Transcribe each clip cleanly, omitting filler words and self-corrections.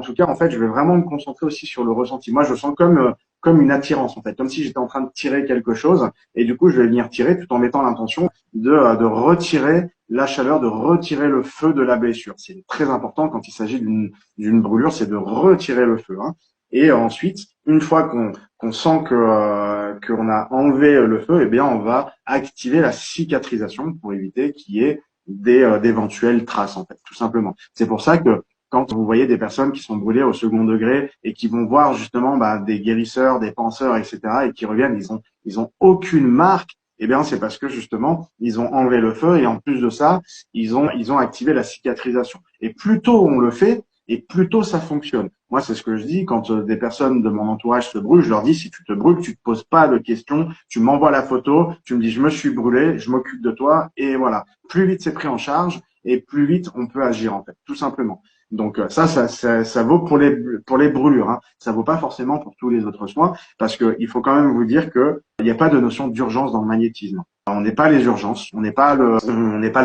En tout cas, en fait, je vais vraiment me concentrer aussi sur le ressenti. Moi, je sens comme une attirance, en fait, comme si j'étais en train de tirer quelque chose. Et du coup, je vais venir tirer tout en mettant l'intention de retirer la chaleur, de retirer le feu de la blessure. C'est très important quand il s'agit d'une brûlure, c'est de retirer le feu, hein. Et ensuite, une fois qu'on sent qu'on a enlevé le feu, eh bien, on va activer la cicatrisation pour éviter qu'il y ait d'éventuelles traces, en fait, tout simplement. C'est pour ça que quand vous voyez des personnes qui sont brûlées au second degré et qui vont voir justement des guérisseurs, des penseurs, etc., et qui reviennent, ils ont aucune marque, eh bien, c'est parce que justement, ils ont enlevé le feu et en plus de ça, ils ont activé la cicatrisation. Et plus tôt on le fait, et plus tôt ça fonctionne. Moi, c'est ce que je dis quand des personnes de mon entourage se brûlent, je leur dis, si tu te brûles, tu te poses pas de questions, tu m'envoies la photo, tu me dis, je me suis brûlé, je m'occupe de toi, et voilà. Plus vite c'est pris en charge, et plus vite on peut agir, en fait, tout simplement. Donc ça vaut pour les brûlures, hein. Ça vaut pas forcément pour tous les autres soins, parce que il faut quand même vous dire que il n'y a pas de notion d'urgence dans le magnétisme. On n'est pas les urgences, on n'est pas le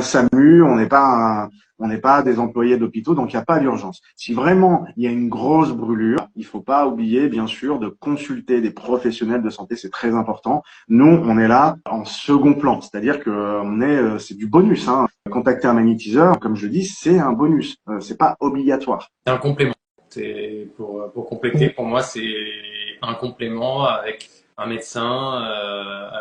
SAMU, on n'est pas des employés d'hôpitaux, donc il n'y a pas d'urgence. Si vraiment il y a une grosse brûlure, il faut pas oublier, bien sûr, de consulter des professionnels de santé, c'est très important. Nous, on est là en second plan, c'est-à-dire que c'est du bonus, hein. Contacter un magnétiseur, comme je dis, c'est un bonus, c'est pas obligatoire. C'est un complément. C'est pour compléter, pour moi, c'est un complément avec un médecin,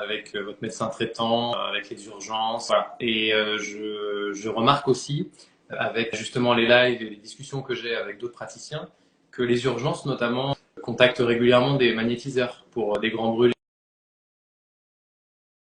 avec votre médecin traitant, avec les urgences. Voilà. Et je remarque aussi, avec justement les lives et les discussions que j'ai avec d'autres praticiens, que les urgences, notamment, contactent régulièrement des magnétiseurs pour des grands brûlés.